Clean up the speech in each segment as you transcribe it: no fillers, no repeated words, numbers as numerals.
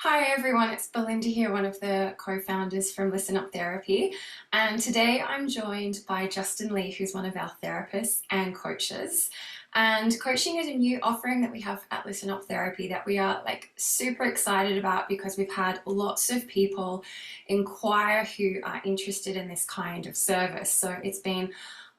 Hi everyone, it's Belinda here, one of the co-founders from Listen Up Therapy. And today I'm joined by Justin Lee, who's one of our therapists and coaches. And coaching is a new offering that we have at Listen Up Therapy that we are super excited about because we've had lots of people inquire who are interested in this kind of service. So it's been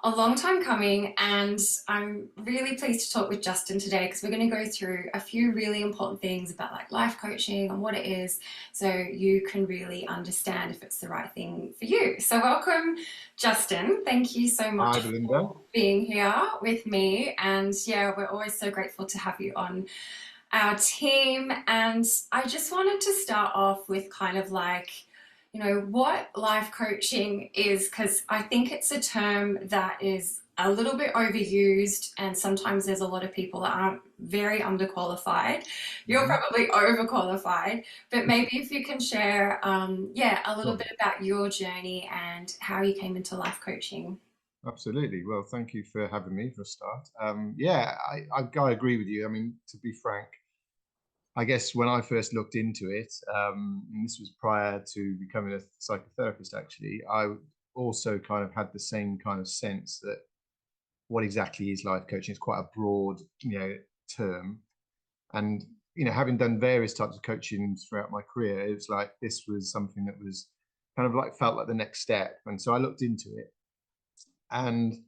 a long time coming, and I'm really pleased to talk with Justin today because we're going to go through a few really important things about life coaching and what it is, so you can really understand if it's the right thing for you. So welcome, Justin. Thank you so Hi, much Belinda. for being here with me. And yeah, we're always so grateful to have you on our team. And I just wanted to start off with what life coaching is, because I think it's a term that is a little bit overused, and sometimes there's a lot of people that aren't very underqualified. You're Mhm. probably overqualified, but maybe if you can share, a little Sure. bit about your journey and how you came into life coaching. Absolutely. Well, thank you for having me for a start. I agree with you. I mean, to be frank, I guess when I first looked into it, and this was prior to becoming a psychotherapist, actually, I also kind of had the same kind of sense that what exactly is life coaching? It's quite a broad, term. And, having done various types of coaching throughout my career, it was like this was something that was kind of like felt like the next step. And so I looked into it. And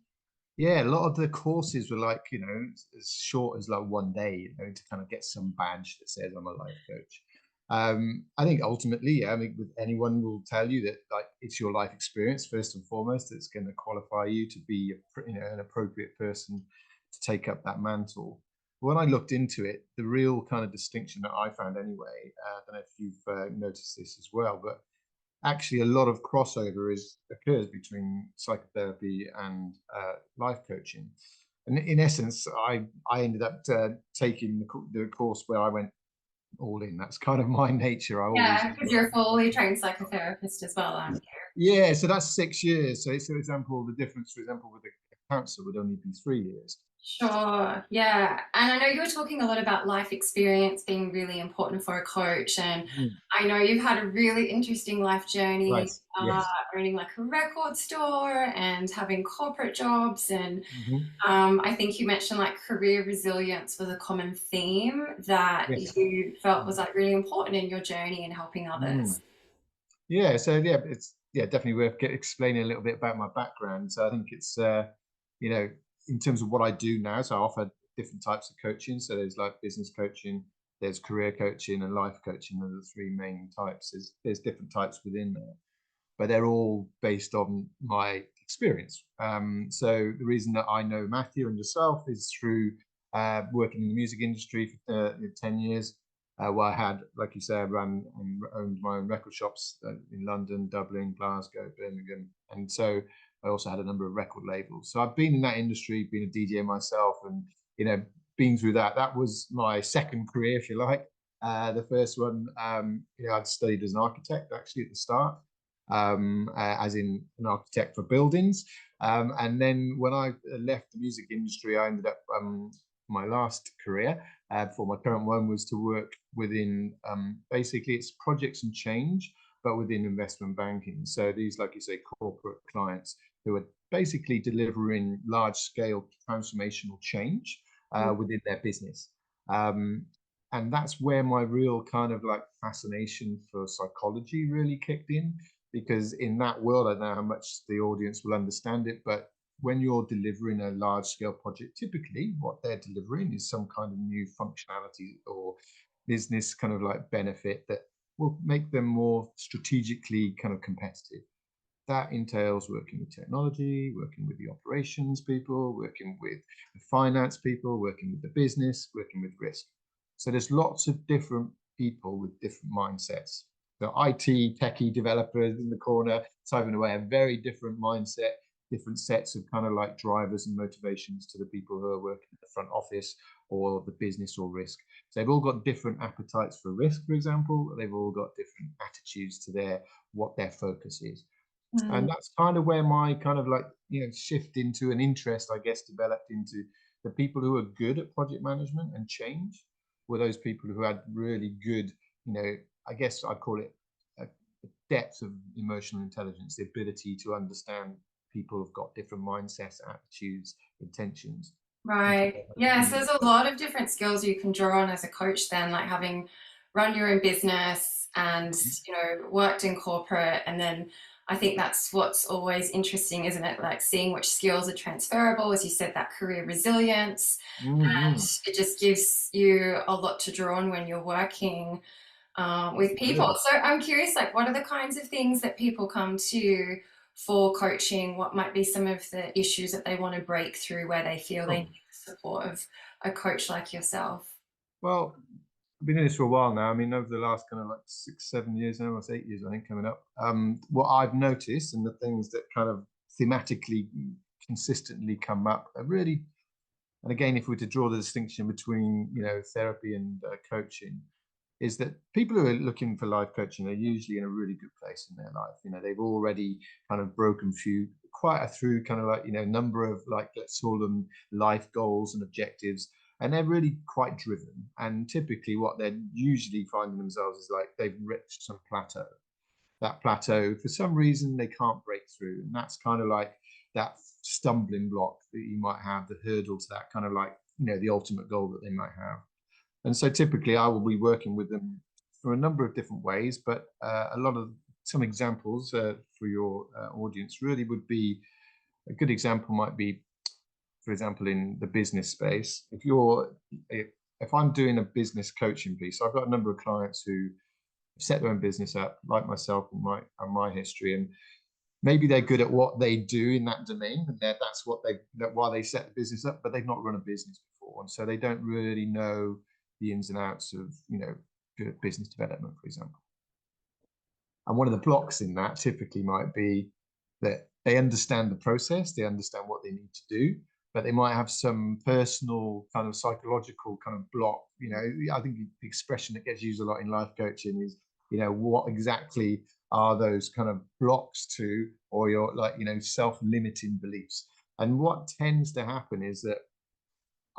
yeah, a lot of the courses were like, as short as like one day, to kind of get some badge that says I'm a life coach. I think ultimately, yeah, I mean, with anyone will tell you that like it's your life experience first and foremost that's going to qualify you to be, an appropriate person to take up that mantle. When I looked into it, the real kind of distinction that I found anyway, I don't know if you've noticed this as well, but actually a lot of crossover occurs between psychotherapy and life coaching. And in essence, I ended up taking the course where I went all in. That's kind of my nature. I always Yeah, because you're a fully trained psychotherapist as well, aren't you? yeah. So that's 6 years. So, for example, the difference, for example, with a counsellor would only be 3 years. Sure, yeah. And I know you were talking a lot about life experience being really important for a coach. And Mhm. I know you've had a really interesting life journey, Right. Yes. owning a record store and having corporate jobs. And Mhm. I think you mentioned career resilience was a common theme that Yes. you felt was really important in your journey in helping Mm. others. Yeah, so yeah, it's definitely worth explaining a little bit about my background. So I think it's you know in terms of what I do now. So I offer different types of coaching. So there's like business coaching, there's career coaching, and life coaching. Are the three main types. There's different types within there, but they're all based on my experience. So the reason that I know Matthew and yourself is through working in the music industry for 10 years, where I had, like you say, I ran and owned my own record shops in London, Dublin, Glasgow, Birmingham. And so I also had a number of record labels. So I've been in that industry, been a DJ myself, and, been through that. That was my second career, if you like. The first one, I'd studied as an architect actually at the start, as in an architect for buildings. And then when I left the music industry, I ended up my last career for my current one was to work within basically it's projects and change, but within investment banking. So these, like you say, corporate clients who are basically delivering large scale transformational change within their business. Um, and that's where my real kind of like fascination for psychology really kicked in, because in that world, I don't know how much the audience will understand it, but when you're delivering a large scale project, typically what they're delivering is some kind of new functionality or business kind of like benefit that will make them more strategically kind of competitive. That entails working with technology, working with the operations people, working with the finance people, working with the business, working with risk. So there's lots of different people with different mindsets. The IT techie developers in the corner typing away a very different mindset, different sets of kind of like drivers and motivations to the people who are working in the front office or the business or risk. So they've all got different appetites for risk, for example. They've all got different attitudes to what their focus is. And Mm. that's kind of where my kind of like, shift into an interest, I guess, developed into the people who are good at project management and change were those people who had really good, you know, I guess I'd call it a depth of emotional intelligence, the ability to understand people have got different mindsets, attitudes, intentions, and to Right. Yes, there's a lot of different skills you can draw on as a coach then, like having run your own business and, worked in corporate. And then I think that's what's always interesting, isn't it? Like seeing which skills are transferable, as you said, that career resilience. And mm-hmm. it just gives you a lot to draw on when you're working with people. Absolutely. So I'm curious, like, what are the kinds of things that people come to you for coaching? What might be some of the issues that they want to break through where they feel they need Oh, the support of a coach like yourself? well, I've been in this for a while now. I mean, over the last kind of like 6, 7 years now, almost 8 years, I think, coming up. What I've noticed and the things that kind of thematically consistently come up are really, and again, if we were to draw the distinction between, therapy and coaching, is that people who are looking for life coaching are usually in a really good place in their life. They've already kind of broken through kind of like, number of, like, let's call them life goals and objectives. And they're really quite driven. And typically what they're usually finding themselves is like they've reached some plateau. That plateau, for some reason, they can't break through. And that's kind of like that stumbling block that you might have, the hurdle to that kind of like, the ultimate goal that they might have. And so typically I will be working with them for a number of different ways, but a lot of some examples for your audience really would be a good example might be, for example, in the business space. If I'm doing a business coaching piece, I've got a number of clients who set their own business up, like myself and my history, and maybe they're good at what they do in that domain, and that's why they set the business up, but they've not run a business before, and so they don't really know the ins and outs of business development, for example. And one of the blocks in that typically might be that they understand the process, they understand what they need to do, but they might have some personal kind of psychological kind of block. I think the expression that gets used a lot in life coaching is, what exactly are those kind of blocks to, or your, like, self-limiting beliefs. And what tends to happen is that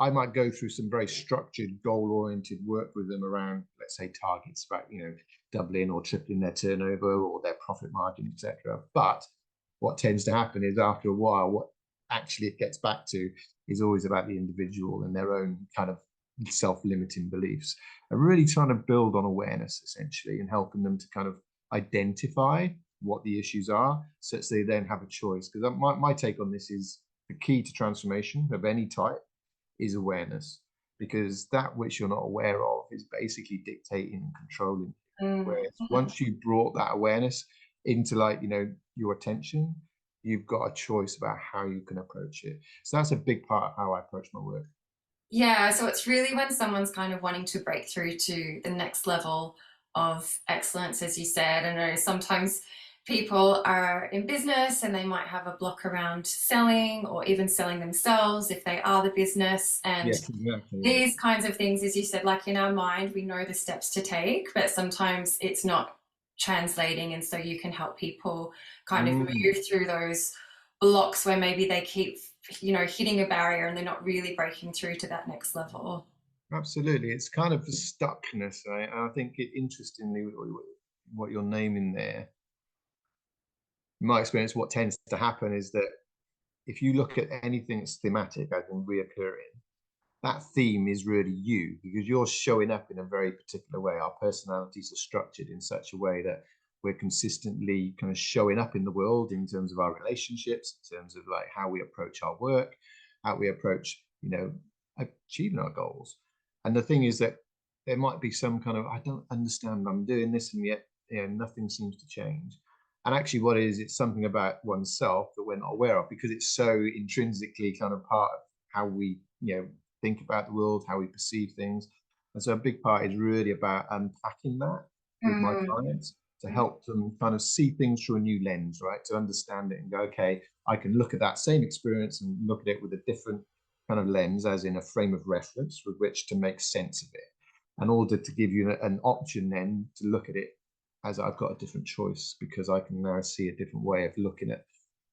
I might go through some very structured, goal-oriented work with them around, let's say, targets about, doubling or tripling their turnover or their profit margin, etc. But what tends to happen is after a while, what actually it gets back to is always about the individual and their own kind of self-limiting beliefs, and really trying to build on awareness essentially and helping them to kind of identify what the issues are such they then have a choice. Because my take on this is the key to transformation of any type is awareness, because that which you're not aware of is basically dictating and controlling. Mm. Whereas once you brought that awareness into, like, your attention, you've got a choice about how you can approach it. So that's a big part of how I approach my work. Yeah, so it's really when someone's kind of wanting to break through to the next level of excellence, as you said. I know sometimes people are in business and they might have a block around selling or even selling themselves if they are the business. And Yes, exactly. Yeah. these kinds of things, as you said, like in our mind, we know the steps to take, but sometimes it's not translating. And so you can help people kind of Mm, move through those blocks where maybe they keep, hitting a barrier and they're not really breaking through to that next level. absolutely. It's kind of the stuckness, right? And I think interestingly, what you're naming there, in my experience, what tends to happen is that if you look at anything that's thematic, as in reoccurring, that theme is really you, because you're showing up in a very particular way. Our personalities are structured in such a way that we're consistently kind of showing up in the world in terms of our relationships, in terms of like how we approach our work, how we approach, achieving our goals. And the thing is that there might be some kind of, I don't understand, I'm doing this, and yet, nothing seems to change. And actually, what it is, it's something about oneself that we're not aware of, because it's so intrinsically kind of part of how we, think about the world, how we perceive things. And so a big part is really about unpacking that with my Mm. clients to help them kind of see things through a new lens, right? To understand it and go, okay, I can look at that same experience and look at it with a different kind of lens, as in a frame of reference with which to make sense of it, in order to give you an option then to look at it as I've got a different choice, because I can now see a different way of looking at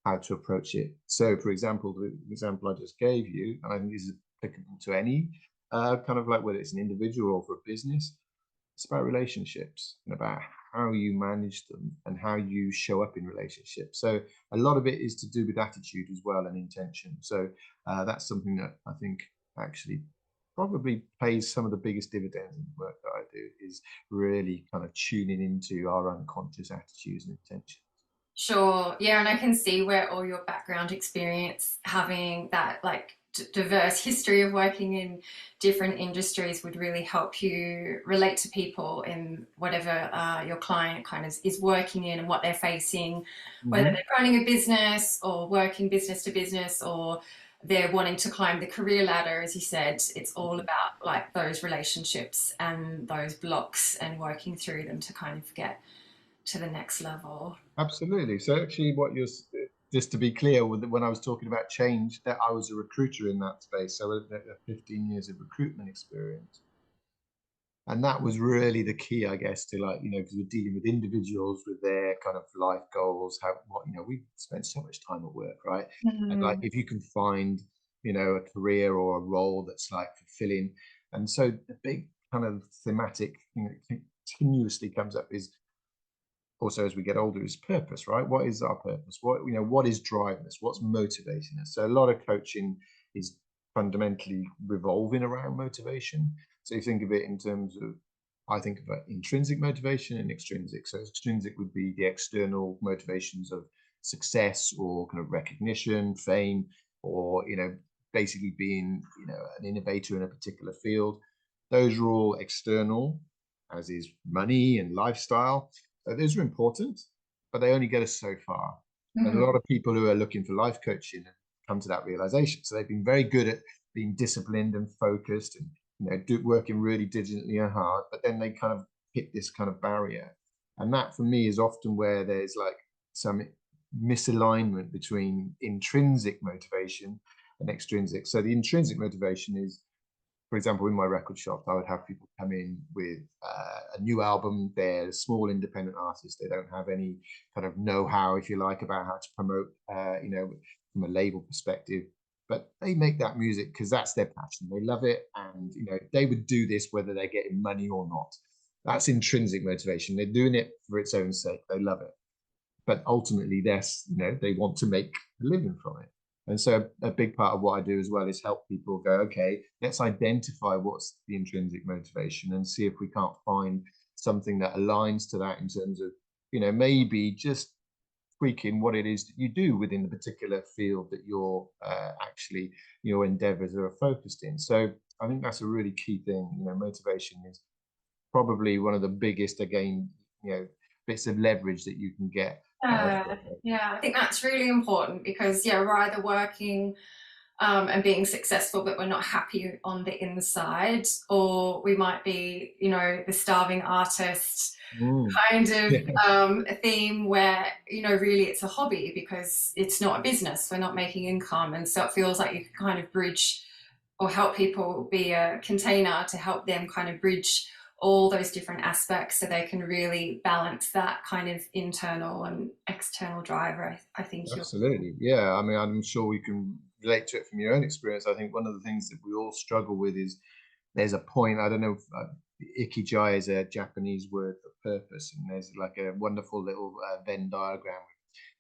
how to approach it. So, for example, the example I just gave you, and I think this is applicable to any kind of like whether it's an individual or for a business, It's about relationships and about how you manage them and how you show up in relationships. So a lot of it is to do with attitude as well and intention. So that's something that I think actually probably pays some of the biggest dividends in the work that I do, is really kind of tuning into our unconscious attitudes and intentions. Sure. Yeah, and I can see where all your background experience, having that like diverse history of working in different industries, would really help you relate to people in whatever your client kind of is working in and what they're facing, whether Mhm. they're running a business or working business to business, or they're wanting to climb the career ladder. As you said, it's all about like those relationships and those blocks and working through them to kind of get to the next level. Absolutely. So actually, just to be clear, when I was talking about change, that I was a recruiter in that space, so 15 years of recruitment experience, and that was really the key, I guess, to, like, because we're dealing with individuals with their kind of life goals. How what we spend so much time at work, right? And like, Mm. if you can find a career or a role that's like fulfilling, and so the big kind of thematic thing that continuously comes up is also, as we get older, is purpose, right? What is our purpose? What is driving us? What's motivating us? So a lot of coaching is fundamentally revolving around motivation. So you think of it in terms of, I think about intrinsic motivation and extrinsic. So extrinsic would be the external motivations of success or kind of recognition, fame, or basically being an innovator in a particular field. Those are all external, as is money and lifestyle. Those are important, but they only get us so far. And a Mhm. lot of people who are looking for life coaching come to that realization. So they've been very good at being disciplined and focused, and working really diligently and hard, but then they kind of hit this kind of barrier. And that, for me, is often where there's like some misalignment between intrinsic motivation and extrinsic. So the intrinsic motivation is, for example, in my record shop, I would have people come in with a new album. They're a small independent artist. They don't have any kind of know-how, if you like, about how to promote, from a label perspective. But they make that music because that's their passion. They love it, and they would do this whether they're getting money or not. That's intrinsic motivation. They're doing it for its own sake. They love it, but ultimately they want to make a living from it. And so a big part of what I do as well is help people go, okay, let's identify what's the intrinsic motivation and see if we can't find something that aligns to that, in terms of maybe just tweaking what it is that you do within the particular field that you're actually your endeavors are focused in. So I think that's a really key thing. Motivation is probably one of the biggest, again, bits of leverage that you can get. Yeah, I think that's really important because yeah, we're either working and being successful, but we're not happy on the inside, or we might be, the starving artist Mm. kind of Yeah, a theme where, really it's a hobby because it's not a business. We're not making income. And so it feels like you can kind of bridge or help people be a container to help them kind of bridge all those different aspects so they can really balance that kind of internal and external driver. I think you're. absolutely. Yeah, I mean, I'm sure we can relate to it from your own experience. I think one of the things that we all struggle with is, there's a point, I don't know if ikigai is a Japanese word for purpose, and there's like a wonderful little Venn diagram.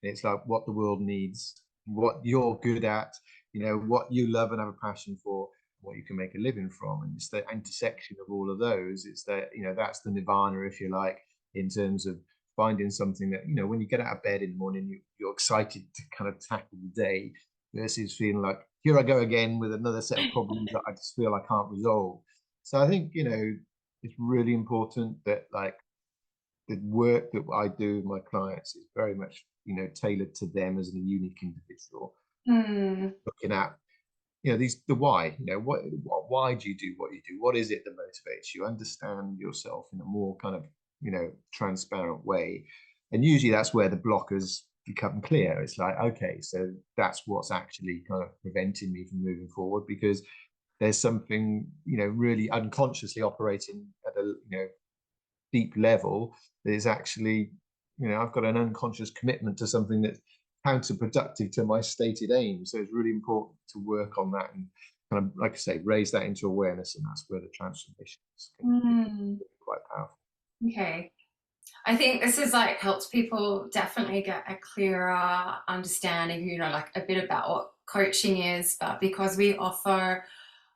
It's like what the world needs, what you're good at, what you love and have a passion for, what you can make a living from. And it's the intersection of all of those. It's that, that's the nirvana, if you like, in terms of finding something that, when you get out of bed in the morning, you're excited to kind of tackle the day, versus feeling like, here I go again with another set of problems that I just feel I can't resolve. So I think, it's really important that, like, the work that I do with my clients is very much, tailored to them as a unique individual. Hmm. Looking at, the why, why do you do what you do? What is it that motivates you? Understand yourself in a more kind of, transparent way. And usually that's where the blockers become clear. It's like, okay, so that's what's actually kind of preventing me from moving forward, because there's something, really unconsciously operating at a, deep level that is actually, I've got an unconscious commitment to something that's counterproductive to my stated aim. So it's really important to work on that and kind of, like I say, raise that into awareness, and that's where the transformation is going to be. Hmm. quite powerful. Okay. I think this has like helped people definitely get a clearer understanding, like a bit about what coaching is, but because we offer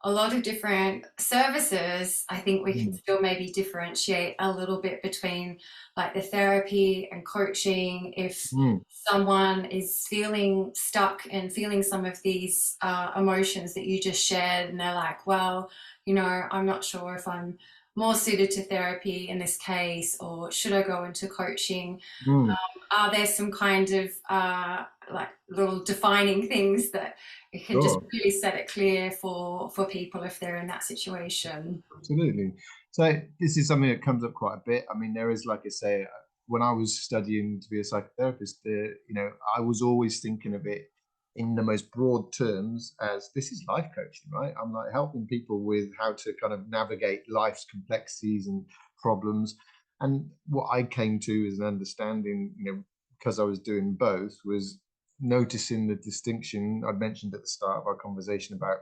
a lot of different services, I think we can Mm. still maybe differentiate a little bit between like the therapy and coaching. If Mm. someone is feeling stuck and feeling some of these emotions that you just shared, and they're like, well, I'm not sure if I'm more suited to therapy in this case, or should I go into coaching? Mm. Are there some kind of like little defining things that it can just Sure. really set it clear for people if they're in that situation? Absolutely. So this is something that comes up quite a bit. I mean, there is, like I say, when I was studying to be a psychotherapist, I was always thinking of it in the most broad terms as this is life coaching, right? I'm like helping people with how to kind of navigate life's complexities and problems. And what I came to as an understanding, because I was doing both, was noticing the distinction I'd mentioned at the start of our conversation about,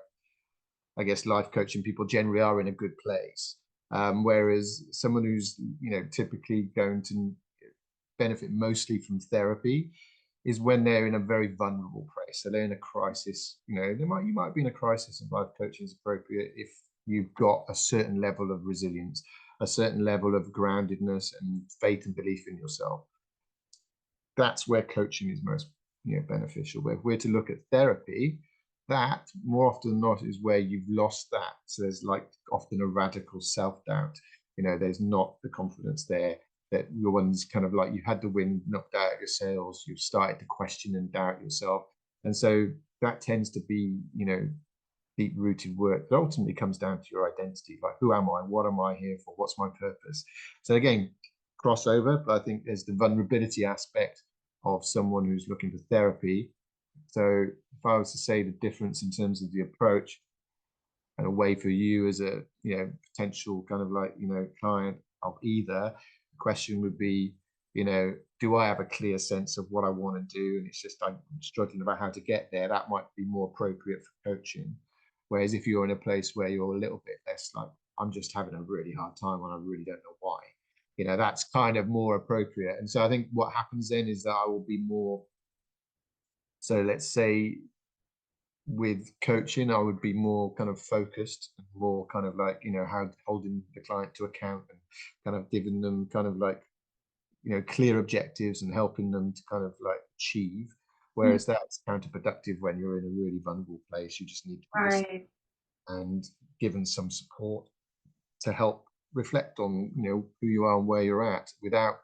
I guess, life coaching people generally are in a good place. Whereas someone who's, typically going to benefit mostly from therapy is when they're in a very vulnerable place. So they're in a crisis, you might be in a crisis, and life coaching is appropriate if you've got a certain level of resilience, a certain level of groundedness and faith and belief in yourself. That's where coaching is most beneficial. Where if we're to look at therapy, that more often than not is where you've lost that. So there's like often a radical self-doubt. There's not the confidence there, that your one's kind of like you've had the wind knocked out of your sails, you've started to question and doubt yourself. And so that tends to be, deep rooted work that ultimately comes down to your identity. Like, who am I? What am I here for? What's my purpose? So again, crossover, but I think there's the vulnerability aspect of someone who's looking for therapy. So if I was to say the difference in terms of the approach and a way for you as a potential kind of like client of either, the question would be, do I have a clear sense of what I want to do, and it's just I'm struggling about how to get there? That might be more appropriate for coaching. Whereas if you're in a place where you're a little bit less like, I'm just having a really hard time and I really don't know why, that's kind of more appropriate. And so I think what happens then is that I will be more, so let's say with coaching, I would be more kind of focused and more kind of like, how holding the client to account and kind of giving them kind of like, clear objectives and helping them to kind of like achieve. Mm. Whereas that's counterproductive when you're in a really vulnerable place. You just need to be listened Right. and given some support to help reflect on, who you are and where you're at, without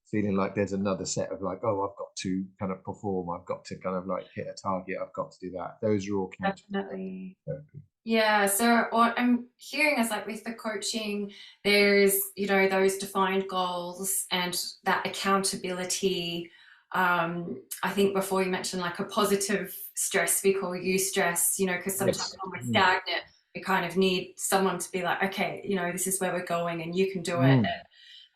feeling like there's another set of like, oh, I've got to kind of perform, I've got to kind of like hit a target, I've got to do that. Those are all Definitely. counterproductive. Yeah, so what I'm hearing is like with the coaching, there's, those defined goals and that accountability. I think before you mentioned like a positive stress, we call you stress, because sometimes Yes. when we're Mm. stagnant, we kind of need someone to be like, okay, this is where we're going and you can do it. Mm.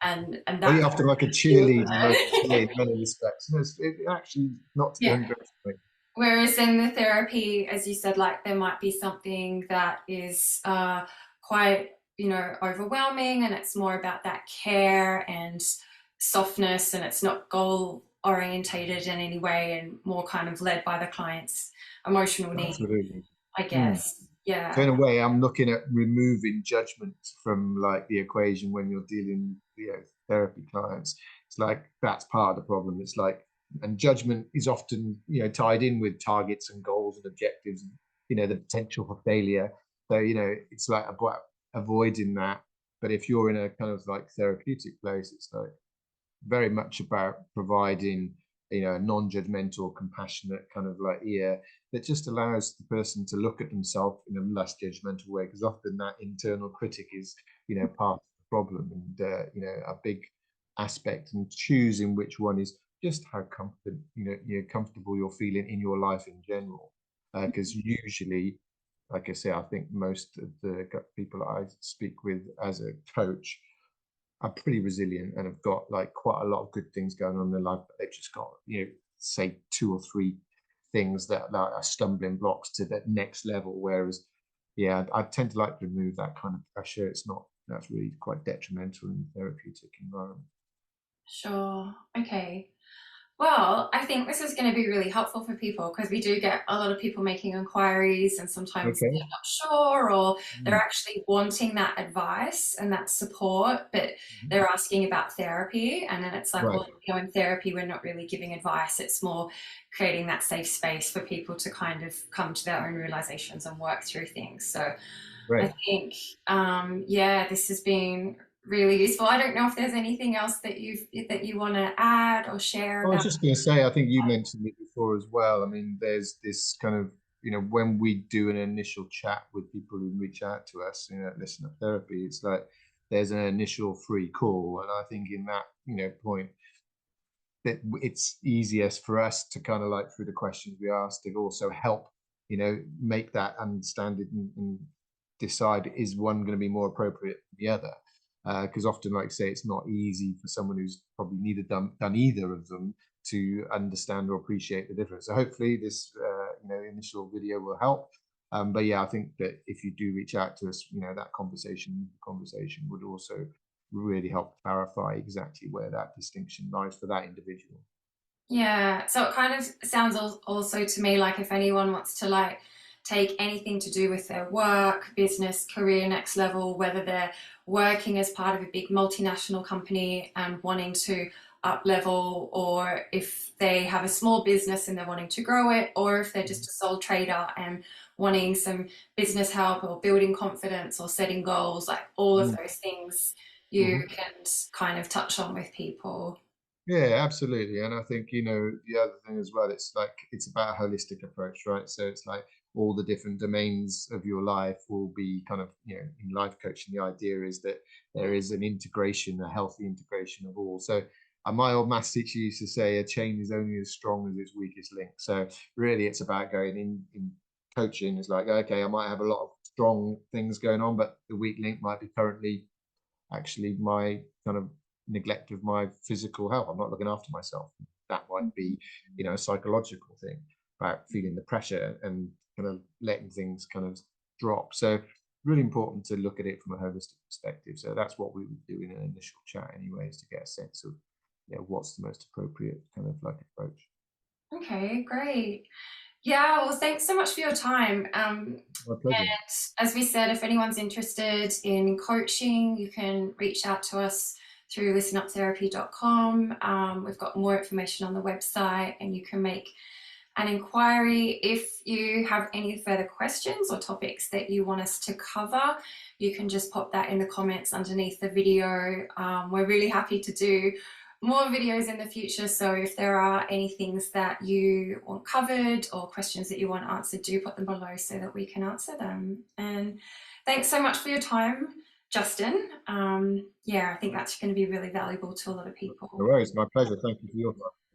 And Are that you kind often like a of feels cheerleader, like yeah, in it. many respects? No, it actually not to the Yeah. underestimate. Whereas in the therapy, as you said, like there might be something that is quite, overwhelming, and it's more about that care and softness, and it's not goal orientated in any way, and more kind of led by the client's emotional needs, Absolutely. I Mm. guess. So in Yeah. a way, I'm looking at removing judgment from like the equation when you're dealing, therapy clients. It's like that's part of the problem. It's like, and judgment is often, tied in with targets and goals and objectives, and, the potential for failure. So, it's like about avoiding that. But if you're in a kind of like therapeutic place, it's like very much about providing, a non-judgmental, compassionate kind of like ear that just allows the person to look at themselves in a less judgmental way, because often that internal critic is, part of the problem, and a big aspect, and choosing which one is just how comfortable, you're comfortable you're feeling in your life in general, because usually, like I say, I think most of the people I speak with as a coach are pretty resilient and have got like quite a lot of good things going on in their life, but they've just got, say 2 or 3 things that are stumbling blocks to that next level. Whereas, yeah, I tend to like to remove that kind of pressure. It's not that's really quite detrimental in the therapeutic environment. Sure. Okay. Well, I think this is going to be really helpful for people because we do get a lot of people making inquiries, and sometimes Okay. they're not sure or they're Mm. actually wanting that advice and that support, but Mhm. they're asking about therapy. And then it's like, Right. well, in therapy, we're not really giving advice. It's more creating that safe space for people to kind of come to their own realizations and work through things. So I Great. think, yeah, this has been really useful. I don't know if there's anything else that you want to add or share I was about. just going to say, I think you mentioned it before as well. I mean, there's this kind of, when we do an initial chat with people who reach out to us, listen up therapy, it's like there's an initial free call. And I think in that, point, that it's easiest for us to kind of like through the questions we ask to also help make that understand it and decide is one going to be more appropriate than the other, because often, like I say, it's not easy for someone who's probably neither done either of them to understand or appreciate the difference. So hopefully this initial video will help. But yeah, I think that if you do reach out to us, that conversation would also really help clarify exactly where that distinction lies for that individual. Yeah, so it kind of sounds also to me like if anyone wants to like take anything to do with their work, business, career next level, whether they're working as part of a big multinational company and wanting to up level, or if they have a small business and they're wanting to grow it, or if they're just Mhm. a sole trader and wanting some business help or building confidence or setting goals, like all of those things you Mhm. can kind of touch on with people. Yeah, absolutely. And I think, the other thing as well, it's like it's about a holistic approach, right? So it's like all the different domains of your life will be kind of, in life coaching, the idea is that there is an integration, a healthy integration of all. So my old maths teacher used to say a chain is only as strong as its weakest link. So really it's about going in coaching is like, okay, I might have a lot of strong things going on, but the weak link might be currently actually my kind of neglect of my physical health. I'm not looking after myself. That might be, a psychological thing about feeling the pressure and kind of letting things kind of drop. So really important to look at it from a holistic perspective. So that's what we would do in an initial chat anyways, to get a sense of what's the most appropriate kind of like approach. Okay, great. Yeah, well, thanks so much for your time. My pleasure. And as we said, if anyone's interested in coaching, you can reach out to us through listenuptherapy.com. We've got more information on the website, and you can make an inquiry. If you have any further questions or topics that you want us to cover, you can just pop that in the comments underneath the video. We're really happy to do more videos in the future. So if there are any things that you want covered or questions that you want answered, do put them below so that we can answer them. And thanks so much for your time, Justin. Yeah, I think that's going to be really valuable to a lot of No people. worries. My pleasure. Thank you for your time.